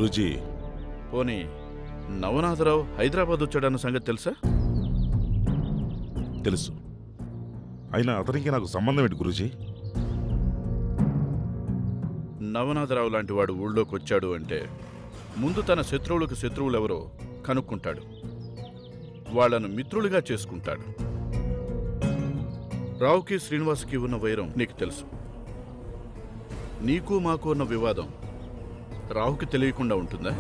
గురూజీ, పోనీ నవనాథరావు హైదరాబాద్ వచ్చాడన్న సంగతి తెలుసా? తెలుసు. అయినా అతనికి నాకు సంబంధం ఏంటి గురూజీ? నవనాథరావు లాంటి వాడు ఊళ్ళోకి వచ్చాడు అంటే ముందు తన శత్రువులకు శత్రువులెవరో కనుక్కుంటాడు, వాళ్లను మిత్రులుగా చేసుకుంటాడు. రావుకి శ్రీనివాసుకి ఉన్న వైరం నీకు తెలుసు. నీకు మాకు ఉన్న వివాదం రావుకి తెలియకుండా ఉంటుందా?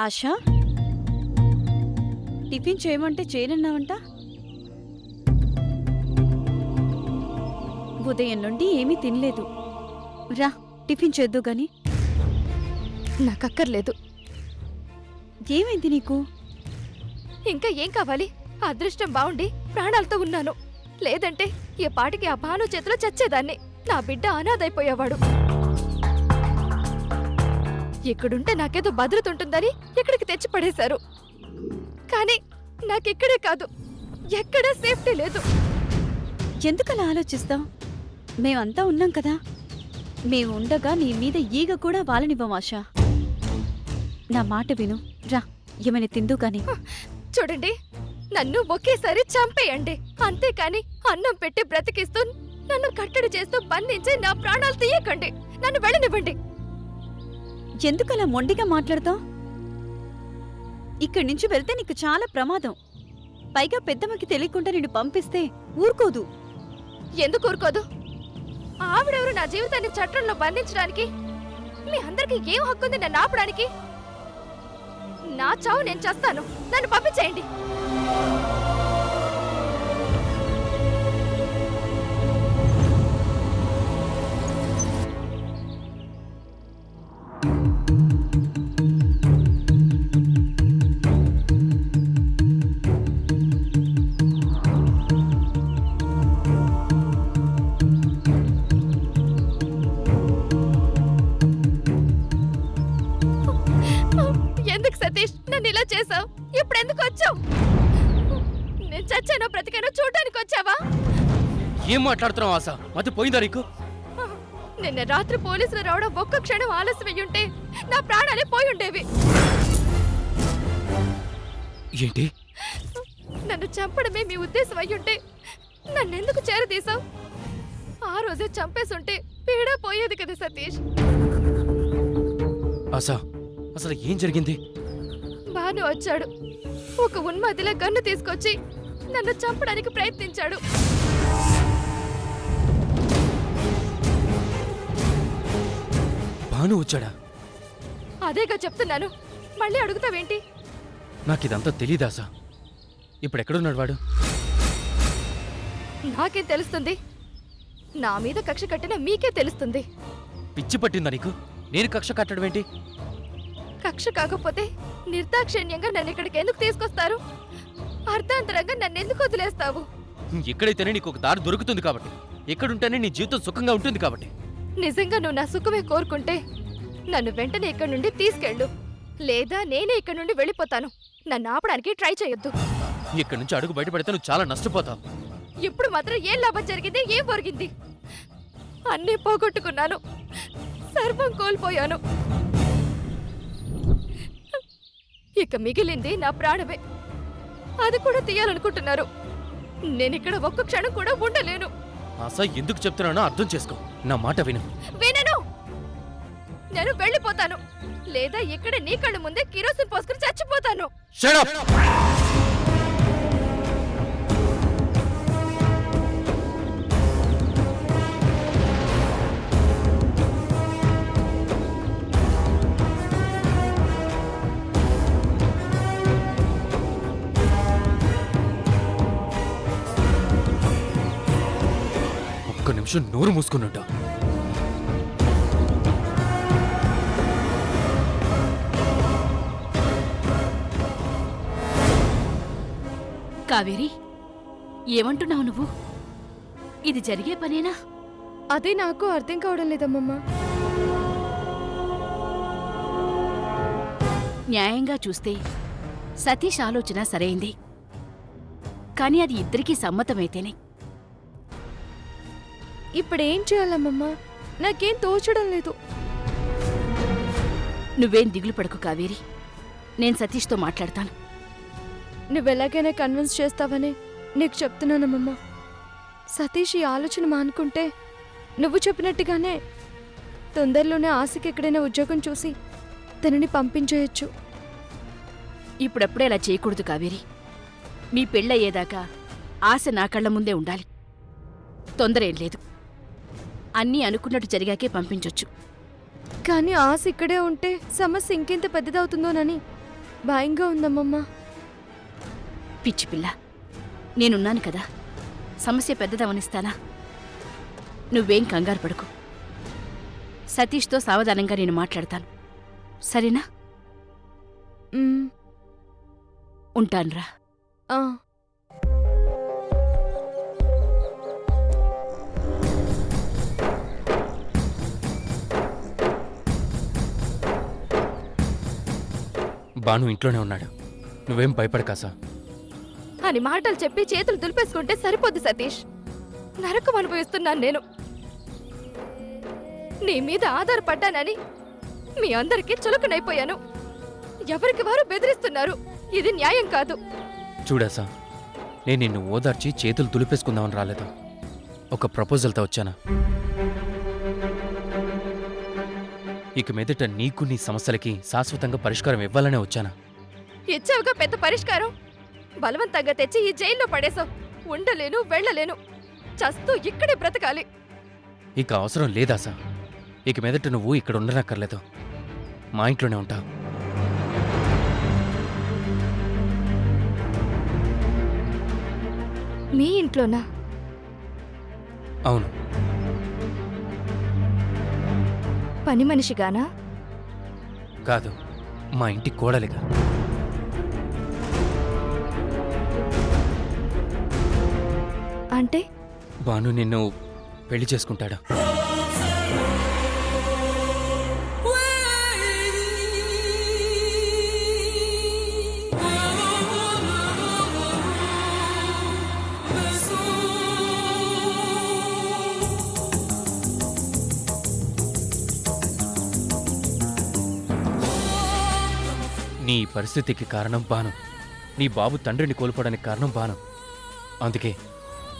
ఆశా, టిఫిన్ చేయమంటే చేయనన్నావంట. ఉదయం నుండి ఏమీ తినలేదు. రా టిఫిన్ చేద్దు గాని. నాకక్కర్లేదు. ఏమైంది నీకు? ఇంకా ఏం కావాలి? అదృష్టం బావుండి ప్రాణాలతో ఉన్నాను. లేదంటే ఈ పాటికి ఆ భాను చేతిలో చచ్చేదాన్ని. నా బిడ్డ అనాథైపోయేవాడు. ఇక్కడుంటే నాకేదో భద్రత ఉంటుందని ఇక్కడికి తెచ్చి పడేశారు. కానీ నాకిక్కడే కాదు, ఎక్కడా సేఫ్టీ లేదు. ఎందుకలా ఆలోచిస్తావు? మేమంతా ఉన్నాం కదా. మేము ఉండగా నీ మీద ఈగ కూడా వాలనివ్వం ఆశా. నా మాట విను, రా ఏమైనా తిందు కాని. చూడండి, నన్ను ఒకేసారి చంపేయండి, అంతేకాని అన్నం పెట్టి బ్రతికిస్తూ నన్ను కట్టడి చేస్తూ బంధించి నా ప్రాణాలు తీయకండి. నన్ను వెళ్ళనివ్వండి. ఎందుకలా మొండిగా మాట్లాడతావు? ఇక్కడి నుంచి వెళ్తే నీకు చాలా ప్రమాదం. పైగా పెద్దమ్మకి తెలియకుండా నిన్ను పంపిస్తే ఊరుకోదు. ఎందుకు ఊరుకోదు? ఆవిడెవరు నా జీవితాన్ని చట్టంలో బంధించడానికి? మీ అందరికి ఏం హక్కుంది నన్ను ఆపడానికి? నా చావు నేను చేస్తాను. నన్ను పంపించేయండి. ఎందుకు సతీష్ నన్ను ఇలా చేసావు? ఇప్పుడు ఎందుకు వచ్చావు? నేను చచ్చానో బ్రతికానో చూడడానికి వచ్చావా? ఏం మాట్లాడుతున్నావు ఆశ? మతి పోయిందా నీకు? నిన్న రాత్రి పోలీసులు రావడం ఒక్క క్షణం ఆలస్యం అయ్యుంటే నా ప్రాణాలే పోయి ఉండేవి. ఏంటి? నన్ను చంపడమే మీ ఉద్దేశం అయ్యుంటే నన్నెందుకు చేరదీసావు? ఆ రోజే చంపేసుంటే పీడా పోయేది కదా సతీష్. ఆశ, అసలు ఏం జరిగింది? భాను వచ్చాడు. ఒక ఉన్మాదిలా గన్ను తీసుకొచ్చి నన్ను చంపడానికి ప్రయత్నించాడు. భాను వచ్చాడా? అదేగా చెప్తున్నాను, మళ్ళీ అడుగుతావేంటి? నాకిదంతా తెలీదా ఆశ? ఇప్పుడెక్కడున్నాడు వాడు? నాకేం తెలుస్తుంది? నా మీద కక్ష కట్టిన మీకే తెలుస్తుంది. పిచ్చి పట్టిందా నీకు? నేను కక్ష కట్టడం ఏంటి? కక్ష కాకపోతే నిర్దాక్షిణ్యంగా నన్ను ఇక్కడికి ఎందుకు తీసుకొస్తారు? అర్ధాంతరంగా నన్ను ఎందుకు వదిలేస్తావు? ఎక్కడైతేనే నీకు ఒక దారి దొరుకుతుంది కాబట్టి, ఎక్కడుంటేనే నీ జీవితం సుఖంగా ఉంటుంది కాబట్టి. నిజంగా నువ్వు నా సుఖమే కోరుకుంటే నన్ను వెంటనే ఇక్కడి నుండి తీసుకెళ్ళు, లేదా నేనే ఇక్కడి నుండి వెళ్ళిపోతాను. నన్ను ఆపడానికి ట్రై చేయొద్దు. ఇక్కడి నుంచి అడుగు బయటపడితే నువ్వు చాలా నష్టపోతావు. ఇప్పుడు మాత్రం ఏం లాభం జరిగింది? ఏం పొరిగింది? అన్నీ పోగొట్టుకున్నాను, సర్వం కోల్పోయాను. ఇక మిగిలింది నా ప్రాణమే. అది కూడా తీయాలనుకుంటున్నారు. నేనిక్కడ ఒక్క క్షణం కూడా ఉండలేను. ఆశ, ఎందుకు చెప్తున్నానో అర్థం చేసుకో. నా మాట విను. వినను. నేను వెళ్ళిపోతాను, లేదా ఇక్కడ నీ కళ్ళు ముందే కిరోసిన్ పోసుకుని చచ్చిపోతాను. Shut up! ఒక్క నిమిషం నోరు మూసుకున్నట్టు. కావేరి, ఏమంటున్నావు నువ్వు? ఇది జరిగే పనేనా? అదే నాకు అర్థం కావడం లేదమ్మమ్మ. న్యాయంగా చూస్తే సతీష్ ఆలోచన సరైంది. కానీ అది ఇద్దరికీ సమ్మతమైతేనే. ఇప్పుడేం చేయాలమ్మమ్మ? నాకేం తోచడం లేదు. నువ్వేం దిగులు పడకు కావేరి. నేను సతీష్తో మాట్లాడతాను. నువ్వెలాగైనా కన్విన్స్ చేస్తావని నీకు చెప్తున్నానమ్మమ్మ. సతీష్ ఈ ఆలోచన మానుకుంటే నువ్వు చెప్పినట్టుగానే తొందరలోనే ఆశకి ఎక్కడైనా ఉద్యోగం చూసి తనని పంపించేయచ్చు. ఇప్పుడప్పుడే అలా చేయకూడదు కావేరి. మీ పెళ్ళయ్యేదాకా ఆశ నా కళ్ళ ముందే ఉండాలి. తొందరేం లేదు. అన్నీ అనుకున్నట్టు జరిగాకే పంపించొచ్చు. కానీ ఆశ ఇక్కడే ఉంటే సమస్య ఇంకెంత పెద్దదవుతుందోనని భయంగా ఉందమ్మమ్మ. పిచ్చి పిల్ల, నేనున్నాను కదా, సమస్య పెద్దదవనిస్తానా? నువ్వేం కంగారు పడుకు. సతీష్తో సావధానంగా నేను మాట్లాడతాను, సరేనా? మ్, ఉంటానురా. ఆ. బాను ఇంట్లోనే ఉన్నాడు. నువ్వేం భయపడకాసా. అని మాటలు చెప్పి చేతులు దులిపేసుకుంటే సరిపోద్ది సతీష్. నరకం అనుభవిస్తున్నాను నేను. నీ మీద ఆధారపడ్డానని మీ అందరికీ చులకనైపోయాను. ఎవరికి వారు బెదిరిస్తున్నారు. ఇది న్యాయం కాదు. చూడాసా, నేను నిన్ను ఓదార్చి చేతులు దులిపేసుకుందామని రాలేదు. ఒక ప్రపోజల్తో వచ్చానా. ఇక మీదట నీకు నీ సమస్యలకి శాశ్వతంగా పరిష్కారం ఇవ్వాలనే వచ్చానా. ఇచ్చావుగా పెద్ద పరిష్కారం. బలవంతంగా తెచ్చి ఈ జైల్లో పడేశావు. ఉండలేను, వెళ్ళలేను. చస్తూ ఇక్కడే బ్రతకాలి. ఇక అవసరం లేదాసా. ఇక మీదట నువ్వు ఇక్కడ ఉండనక్కర్లేదు. మా ఇంట్లోనే ఉంటావు. మీ ఇంట్లోనా? అవును. పని మనిషిగానా? కాదు, మా ఇంటి కోడలిగా. అంటే బాను నిన్ను పెళ్లి చేసుకుంటాడు. నీ పరిస్థితికి కారణం బాను. నీ బాబు తండ్రిని కోల్పోవడానికి కారణం బాను. అందుకే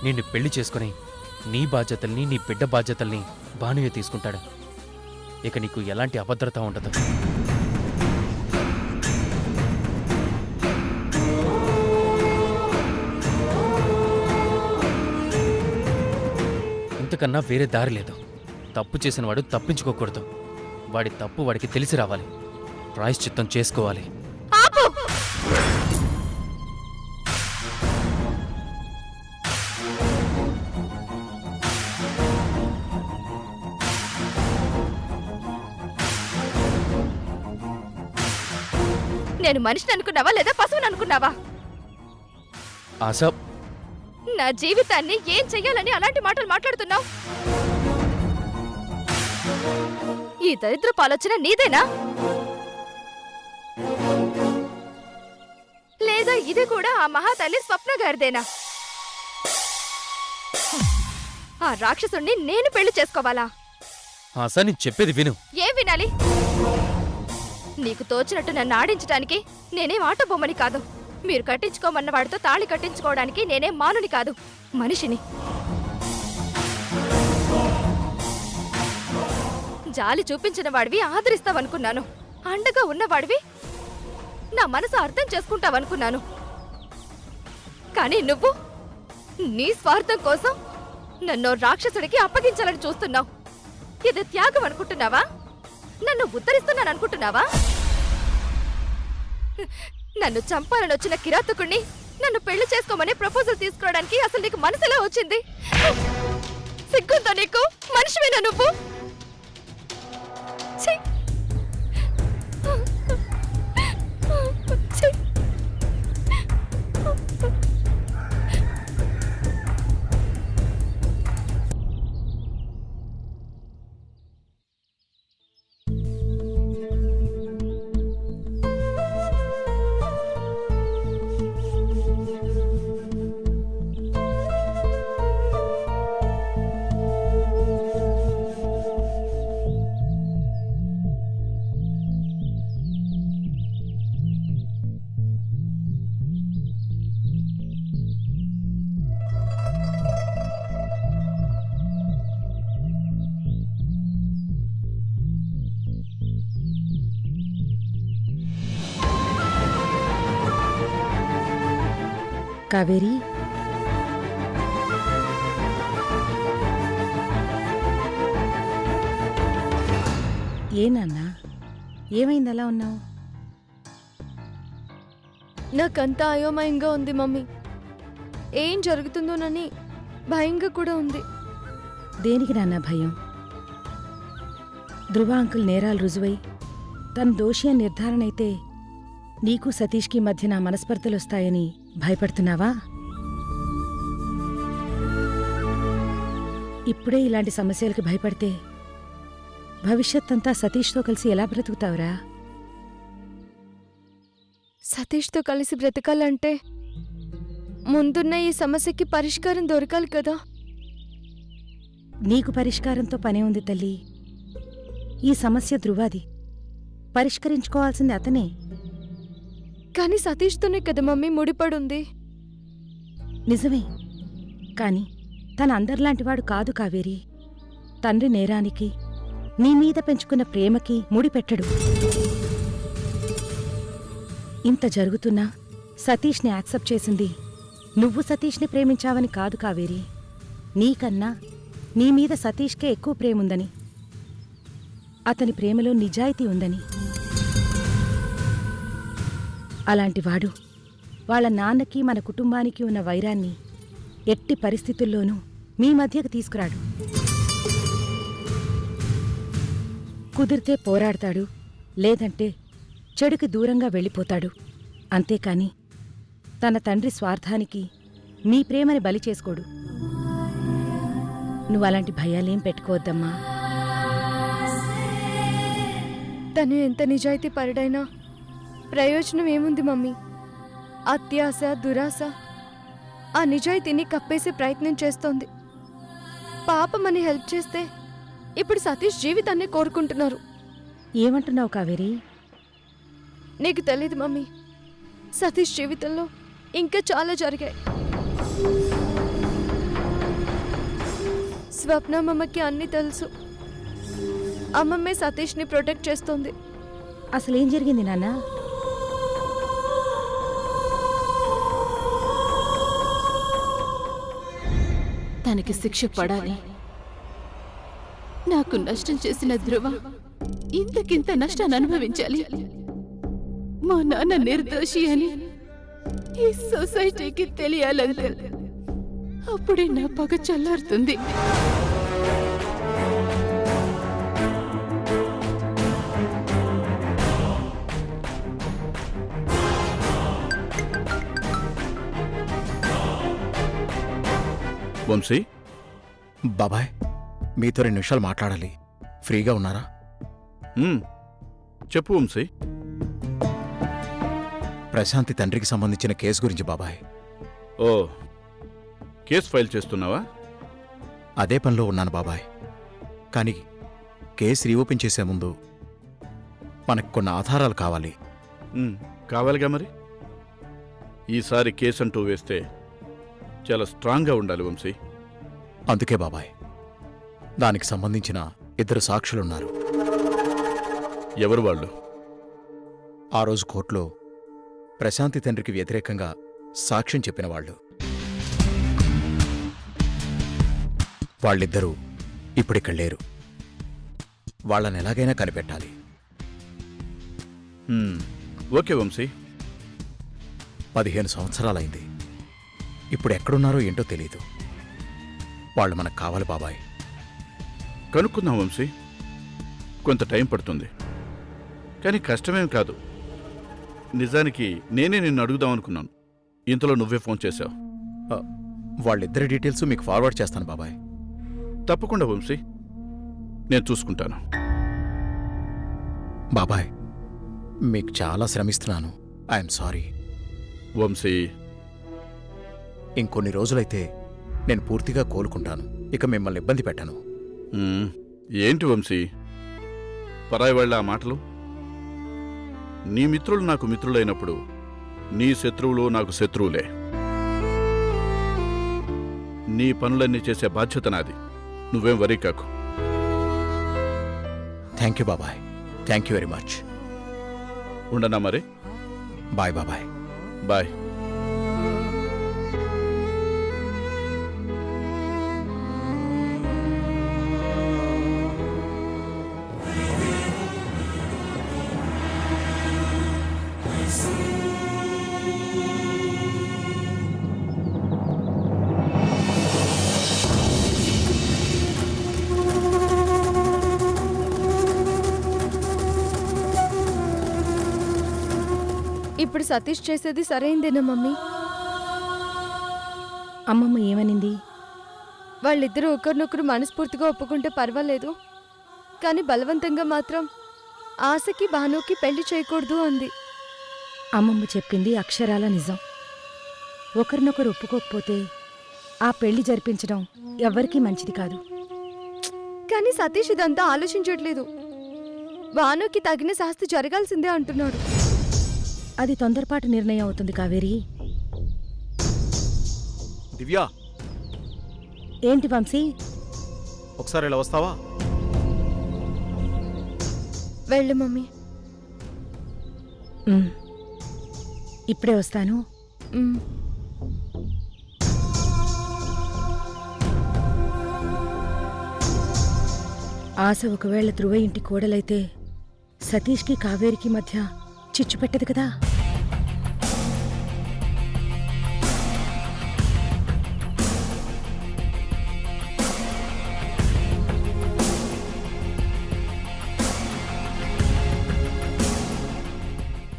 నిన్ను పెళ్లి చేసుకుని నీ బాధ్యతల్ని, నీ బిడ్డ బాధ్యతల్ని బానుయే తీసుకుంటాడు. ఇక నీకు ఎలాంటి అభద్రత ఉండదు. ఇంతకన్నా వేరే దారి లేదు. తప్పు చేసినవాడు తప్పించుకోకూడదు. వాడి తప్పు వాడికి తెలిసి రావాలి. ప్రాయశ్చిత్తం చేసుకోవాలి. ఆపు! నేను మనిషిని అనుకున్నావా లేదా పశువుని అనుకున్నావా? ఆశ, నా జీవితాన్ని ఏం చెయ్యాలని అలాంటి మాటలు మాట్లాడుతున్నావు? ఈ దరిద్రపు ఆలోచన నీదేనా? లేదా ఇది కూడా ఆ మహాతల్లి స్వప్న గారిదేనా? ఆ రాక్షసుణ్ణి నేను పెళ్లి చేసుకోవాలా? ఆశ, నేను చెప్పేది విను. ఏం వినాలి? నీకు తోచినట్టు నన్ను ఆడించడానికి నేనేం ఆట బొమ్మని కాదు. మీరు కట్టించుకోమన్న వాడితో తాళి కట్టించుకోవడానికి నేనేం మానుని కాదు, మనిషిని. జాలి చూపించిన వాడివి ఆదరిస్తావనుకున్నాను. అండగా ఉన్నవాడివి నా మనసు అర్థం చేసుకుంటావనుకున్నాను. కానీ నువ్వు నీ స్వార్థం కోసం నన్ను రాక్షసుడికి అప్పగించాలని చూస్తున్నావు. ఇది త్యాగం అనుకుంటున్నావా? నన్ను ఉద్ధరిస్తున్నాను అనుకుంటున్నావా? నన్ను చంపాలని వచ్చిన కిరాతకుణ్ణి నన్ను పెళ్లి చేసుకోమని ప్రపోజల్ తీసుకోవడానికి అసలు నీకు మనసులో వచ్చింది? సిగ్గుందా నీకు? మనిషివేనా నువ్వు? ఛీ! ఛీ! కావేరి, ఏ నాన్నా, ఏమైంది అలా ఉన్నావు? నాకంతా అయోమయంగా ఉంది మమ్మీ. ఏం జరుగుతుందోనని భయంగా కూడా ఉంది. దేనికి నాన్న భయం? ధ్రువ అంకుల్ నేరాలు రుజువై తను దోషి అని నిర్ధారణ అయితే నీకు సతీష్కి మధ్య నా మనస్పర్ధలొస్తాయని భయపడుతున్నావా? ఇప్పుడే ఇలాంటి సమస్యలకి భయపడితే భవిష్యత్తంతా సతీష్తో కలిసి ఎలా బ్రతుకుతావురా? సతీష్తో కలిసి బ్రతకాలంటే ముందున్న ఈ సమస్యకి పరిష్కారం దొరకాలి కదా. నీకు పరిష్కారంతో పనే ఉంది తల్లి. ఈ సమస్య ధ్రువాది, పరిష్కరించుకోవాల్సింది అతనే. కానీ సతీష్తోనే కదా మమ్మీ ముడిపడుంది. నిజమే, కాని తన అందరిలాంటివాడు కాదు కావేరి. తండ్రి నేరానికి, నీ మీద పెంచుకున్న ప్రేమకి ముడిపెట్టడు. ఇంత జరుగుతున్నా సతీష్ని యాక్సెప్ట్ చేసింది నువ్వు సతీష్ని ప్రేమించావని కాదు కావేరి. నీకన్నా నీ మీద సతీష్కే ఎక్కువ ప్రేముందని, అతని ప్రేమలో నిజాయితీ ఉందని. అలాంటివాడు వాళ్ళ నాన్నకి మన కుటుంబానికి ఉన్న వైరాన్ని ఎట్టి పరిస్థితుల్లోనూ మీ మధ్యకు తీసుకురాడు. కుదిరితే పోరాడతాడు, లేదంటే చెడుకి దూరంగా వెళ్ళిపోతాడు. అంతేకాని తన తండ్రి స్వార్థానికి మీ ప్రేమని బలి చేసుకోడు. నువ్వలాంటి భయాలేం పెట్టుకోవద్దమ్మా. తను ఎంత నిజాయితీ పరుడైనా ప్రయోజనం ఏముంది మమ్మీ? అత్యాశ, దురాశ ఆ నిజాయితీని కప్పేసే ప్రయత్నం చేస్తోంది. పాపమని హెల్ప్ చేస్తే ఇప్పుడు సతీష్ జీవితాన్ని కోరుకుంటున్నారు. ఏమంటున్నావు కావేరి? నీకు తెలీదు మమ్మీ, సతీష్ జీవితంలో ఇంకా చాలా జరిగాయి. స్వప్న అమ్మమ్మకి అన్నీ తెలుసు. అమ్మమ్మే సతీష్ని ప్రొటెక్ట్ చేస్తోంది. అసలేం జరిగింది నాన్నా? తనకి శిక్ష పడాలి. నాకు నష్టం చేసిన ధ్రువ ఇంతకింత నష్టాన్ని అనుభవించాలి. మా నాన్న నిర్దోషి అని ఈ సొసైటీకి తెలియాలంకల్. అప్పుడే నా పగ చల్లారుతుంది. వంశీ, బాబాయ్, మీతో 2 నిమిషాలు మాట్లాడాలి. ఫ్రీగా ఉన్నారా? చెప్పు వంశీ. ప్రశాంతి తండ్రికి సంబంధించిన కేసు గురించి బాబాయ్. ఓ, కేసు ఫైల్ చేస్తున్నావా? అదే పనిలో ఉన్నాను బాబాయ్. కానీ కేసు రీఓపెన్ చేసే ముందు మనకు కొన్ని ఆధారాలు కావాలి. కావాలిగా మరి. ఈసారి కేసు అంటూ వేస్తే చాలా స్ట్రాంగ్గా ఉండాలి వంశీ. అందుకే బాబాయ్, దానికి సంబంధించిన 2 సాక్షులున్నారు. ఎవరు వాళ్ళు? ఆ రోజు కోర్టులో ప్రశాంతి తండ్రికి వ్యతిరేకంగా సాక్ష్యం చెప్పిన వాళ్ళు. వాళ్ళిద్దరూ ఇప్పుడిక్కడ లేరు. వాళ్ళని ఎలాగైనా కనిపెట్టాలి. ఓకే వంశీ. 15 సంవత్సరాలైంది. ఇప్పుడు ఎక్కడున్నారో ఏంటో తెలీదు. వాళ్ళు మనకు కావాలి బాబాయ్. కనుక్కుందాం వంశీ. కొంత టైం పడుతుంది, కానీ కష్టమేం కాదు. నిజానికి నేనే నిన్ను అడుగుదాం అనుకున్నాను, ఇంతలో నువ్వే ఫోన్ చేశావు. వాళ్ళిద్దరి డీటెయిల్స్ మీకు ఫార్వర్డ్ చేస్తాను బాబాయ్. తప్పకుండా వంశీ, నేను చూసుకుంటాను. బాబాయ్, మీకు చాలా శ్రమిస్తున్నాను. I'm sorry. వంశీ, ఇంకొన్ని రోజులైతే నేను పూర్తిగా కోలుకుంటాను. ఇక మిమ్మల్ని ఇబ్బంది పెట్టను. ఏంటి వంశీ పరాయి వాళ్ళ ఆ మాటలు? నీ మిత్రులు నాకు మిత్రులైనప్పుడు నీ శత్రువులు నాకు శత్రువులే. నీ పనులన్నీ చేసే బాధ్యత నాది. నువ్వేం వరీ కాకు. థ్యాంక్ యూ బాబాయ్. Thank you very much. ఉండనా మరి? బాయ్ బాబాయ్. బాయ్. ఇప్పుడు సతీష్ చేసేది సరైందేనా మమ్మీ? అమ్మమ్మ ఏమనింది? వాళ్ళిద్దరూ ఒకరినొకరు మనస్ఫూర్తిగా ఒప్పుకుంటే పర్వాలేదు, కానీ బలవంతంగా మాత్రం ఆశకి భానుకి పెళ్లి చేయకూడదు అంది. అమ్మమ్మ చెప్పింది అక్షరాల నిజం. ఒకరినొకరు ఒప్పుకోకపోతే ఆ పెళ్లి జరిపించడం ఎవ్వరికీ మంచిది కాదు. కానీ సతీష్ ఇదంతా ఆలోచించట్లేదు. భానుకి తగిన శాస్తి జరగాల్సిందే అంటున్నాడు. అది తొందరపాటు నిర్ణయం అవుతుంది కావేరి. దివ్యా, ఏంటి వంశీ? ఒకసారి ఇలా వస్తావా? వెళ్ళు మమ్మీ. ఉమ్. ఇప్పుడే వస్తాను. ఉమ్. ఆశ ఒకవేళ ధ్రువ ఇంటి కోడలైతే సతీష్కి కావేరికి మధ్య చిచ్చు పెట్టదు కదా.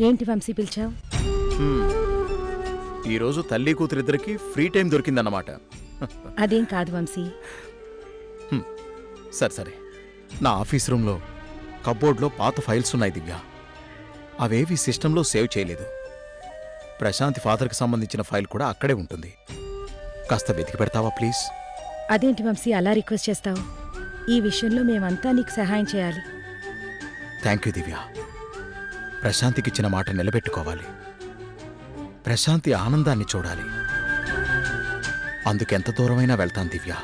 ఏంటి వంశీ పిలిచావు? ఈరోజు తల్లి కూతురిద్దరికి ఫ్రీ టైం దొరికిందన్నమాట. అదేం కాదు వంశీ. సరే సరే, నా ఆఫీస్ రూమ్లో కబ్బోర్డ్లో పాత ఫైల్స్ ఉన్నాయి దివ్య. అవేవి సిస్టంలో సేవ్ చేయలేదు. ప్రశాంతి ఫాదర్కి సంబంధించిన ఫైల్ కూడా అక్కడే ఉంటుంది. కాస్త వెతికి పెడతావా ప్లీజ్? అదేంటి వంశీ అలా రిక్వెస్ట్ చేస్తావు? ఈ విషయంలో మేమంతా నీకు సహాయం చేయాలి. థ్యాంక్ యూ దివ్య. ప్రశాంతికిచ్చిన మాట నిలబెట్టుకోవాలి. ప్రశాంతి ఆనందాన్ని చూడాలి. అందుకెంత దూరమైనా వెళ్తాను దివ్య.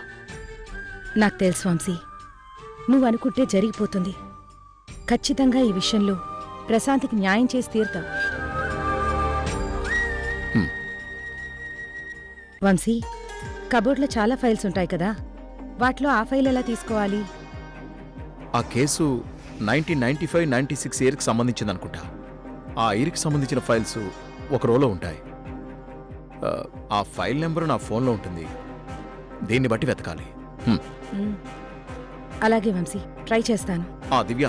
నాకు తెలుసు వంశీ, నువ్వు అనుకుంటే జరిగిపోతుంది. ఖచ్చితంగా ఈ విషయంలో ప్రశాంతికి న్యాయం చేసి తీరుతావు. హ్మ్. వంశీ, కబోర్డ్లో చాలా ఫైల్స్ ఉంటాయి కదా, వాటిలో ఆ ఫైల్ ఎలా తీసుకోవాలి? ఆ కేసు 1995-96 ఇయర్కి సంబంధించిందనుకుంటా. ఆ ఇయర్కి సంబంధించిన ఫైల్స్ ఒక రోలో ఉంటాయి. ఆ ఫైల్ నెంబరు నా ఫోన్లో ఉంటుంది. దీన్ని బట్టి వెతకాలి. అలాగే వంశీ, ట్రై చేస్తాను. దివ్య,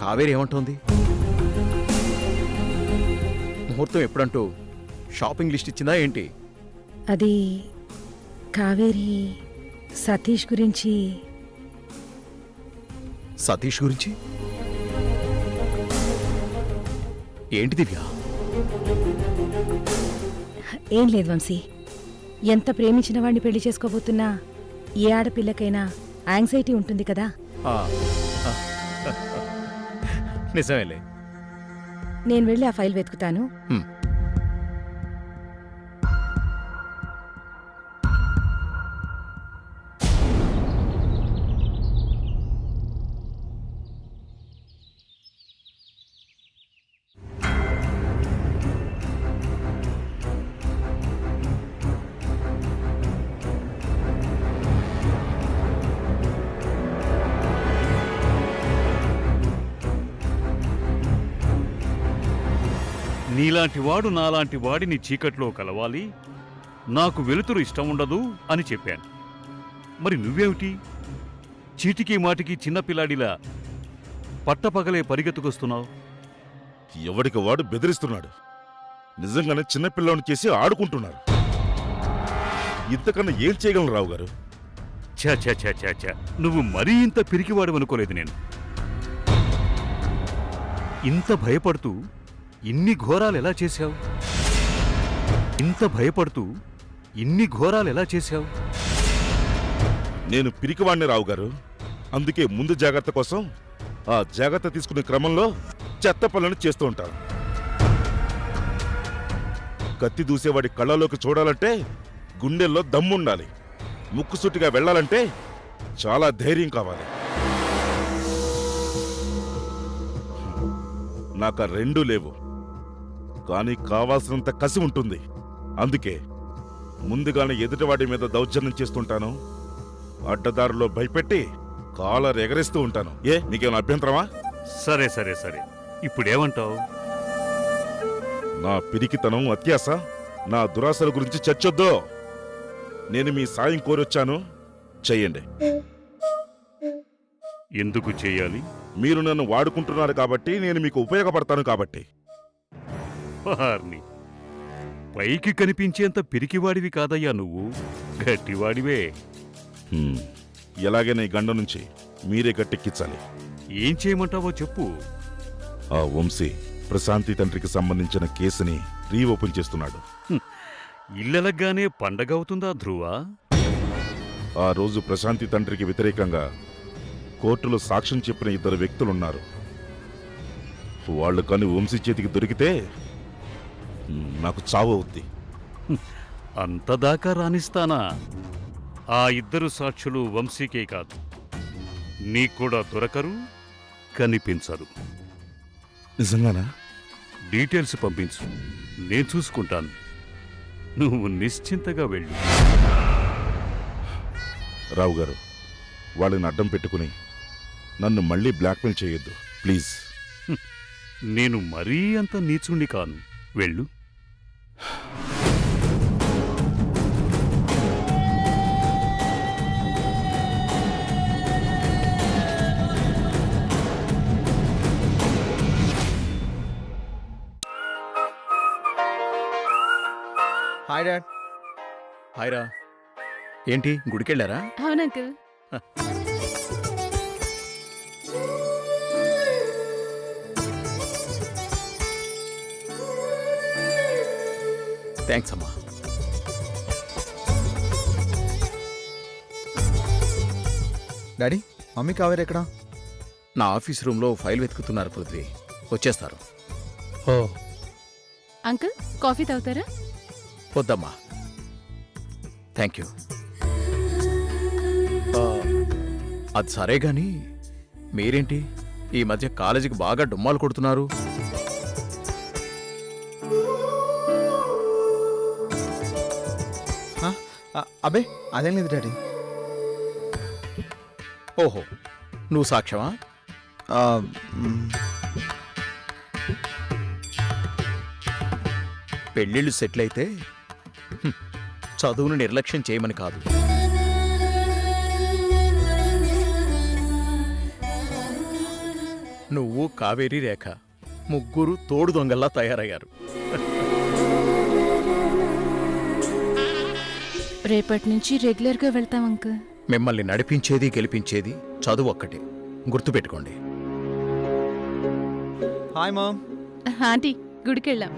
కావేరి ఏమంటోంది? ముహూర్తం ఎప్పుడంటూ షాపింగ్ లిస్ట్ ఇచ్చిందా ఏంటి? అది కావేరి సతీష్ గురించి. సతీష్ గురించి ఏంటి దివ్య? ఏం లేదు వంశీ, ఎంత ప్రేమించిన వాడిని పెళ్లి చేసుకోబోతున్నా ఏ ఆడపిల్లకైనా యాంగ్జైటీ ఉంటుంది కదా. నిజమేలే. నేను వెళ్ళి ఆ ఫైల్ వెతుకుతాను. నీలాంటి వాడు నాలాంటి వాడిని చీకట్లో కలవాలి, నాకు వెలుతురు ఇష్టం ఉండదు అని చెప్పాను. మరి నువ్వేమిటి చీటికి మాటికి చిన్నపిల్లాడిలా పట్టపగలే పరిగెత్తుకొస్తున్నావు? ఎవడికి వాడు బెదిరిస్తున్నాడు. నిజంగానే చిన్నపిల్లని చేసి ఆడుకుంటున్నారు. ఇంతకన్నా ఏం చేయగలను రావు గారు? ఛా ఛా ఛా ఛా ఛా, నువ్వు మరీ ఇంత పిరికివాడు అనుకోలేదు నేను. ఇంత భయపడుతూ ఇన్ని ఘోరాలు ఎలా చేశావు? ఇంత భయపడుతూ ఇన్ని ఘోరాలు ఎలా చేశావు? నేను పిరికివాణ్ణి రావు గారు. అందుకే ముందు జాగ్రత్త కోసం ఆ జాగ్రత్త తీసుకునే క్రమంలో చెత్త పనులను చేస్తూ ఉంటాను. కత్తి దూసేవాడి కళ్ళలోకి చూడాలంటే గుండెల్లో దమ్ముండాలి. ముక్కుసూటిగా వెళ్ళాలంటే చాలా ధైర్యం కావాలి. నాకు రెండూ లేవు, కానీ కావాల్సినంత కసి ఉంటుంది. అందుకే ముందుగానే ఎదుటివాడి మీద దౌర్జన్యం చేస్తుంటాను. అడ్డదారులో భయపెట్టి కాలర్ ఎగరేస్తూ ఉంటాను. నీకేమైనా అభ్యంతరమా? సరే సరే సరే, ఇప్పుడేమంటావు? నా పిరికితనం, అత్యాస, నా దురాశల గురించి చర్చొద్దు. నేను మీ సాయం కోరొచ్చాను, చెయ్యండి. ఎందుకు చేయాలి? మీరు నన్ను వాడుకుంటున్నారు కాబట్టి, నేను మీకు ఉపయోగపడతాను కాబట్టి. వార్ని, పైకి కనిపించేంత పిరికివాడివి కాదయ్యా నువ్వు, గట్టివాడివే. హ్మ్. ఎలాగైనా ఈ గండ నుంచి మీరే గట్టెక్కించాలి. ఏం చేయమంటావో చెప్పు. ఆ వంశీ ప్రశాంతి తండ్రికి సంబంధించిన కేసుని రీఓపెన్ చేస్తున్నాడు. ఇల్లెలగ్గానే పండగ అవుతుందా ధ్రువ? ఆ రోజు ప్రశాంతి తండ్రికి వ్యతిరేకంగా కోర్టులో సాక్ష్యం చెప్పిన 2 వ్యక్తులున్నారు. వాళ్ళు కానీ వంశీ చేతికి దొరికితే నాకు చావు అవుద్ది. అంతదాకా రాణిస్తానా? ఆ 2 సాక్షులు వంశీకే కాదు, నీకూడా దొరకరు, కనిపించరు. నిజంగానా? డీటెయిల్స్ పంపించు, నేను చూసుకుంటాను. నువ్వు నిశ్చింతగా వెళ్ళు. రావు గారు, వాళ్ళని అడ్డం పెట్టుకుని నన్ను మళ్ళీ బ్లాక్మెయిల్ చేయొద్దు ప్లీజ్. నేను మరీ అంత నీచుణ్ణి కాను. వెళ్ళు. Hi dad. హాయ్ రా. ఏంటి గుడికెళ్ళారా? అవునంకుల్. థ్యాంక్స్ అమ్మా. డాడీ, మమ్మీ కావేరు ఎక్కడా? నా ఆఫీస్ రూమ్లో ఫైల్ వెతుకుతున్నారు పృథ్వీ. వచ్చేస్తారు. ఓ, అంకుల్, కాఫీ తాగుతారా? వద్దమ్మా, థ్యాంక్ యూ. అది సరే గాని మీరేంటి ఈ మధ్య కాలేజీకి బాగా డుమ్మాలు కొడుతున్నారు? అబే అదేం లేదు డాడీ. ఓహో, నువ్వు సాక్ష్యమా? పెళ్ళిళ్ళు సెటిల్ అయితే చదువును నిర్లక్ష్యం చేయమని కాదు. నువ్వు కావేరీ రేఖ ముగ్గురు తోడు దొంగల్లా తయారయ్యారు. రేపటి నుంచి రెగ్యులర్గా వెళ్తాం అంకుల్. మిమ్మల్ని నడిపించేది గెలిపించేది చదువు ఒక్కటే, గుర్తుపెట్టుకోండి. Hi mom. ఆంటీ, గుడికెళ్ళాం.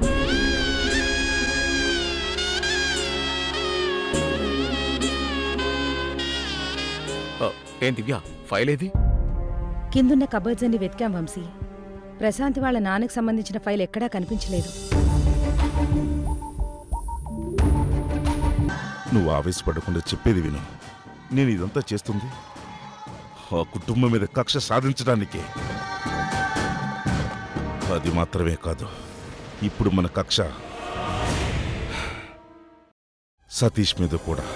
ఏం దివ్య, ఫైల్ ఏది? కిందున్న కబర్డ్స్ అన్ని వెతికాం వంశీ. ప్రశాంతి వాళ్ళ నాన్నకు సంబంధించిన ఫైల్ ఎక్కడా కనిపించలేదు. నువ్వు ఆవేశపడకుండా చెప్పేది విను. నేను ఇదంతా చేస్తుంది ఆ కుటుంబం మీద కక్ష సాధించడానికే. అది మాత్రమే కాదు, ఇప్పుడు మన కక్ష సతీష్ మీద కూడా.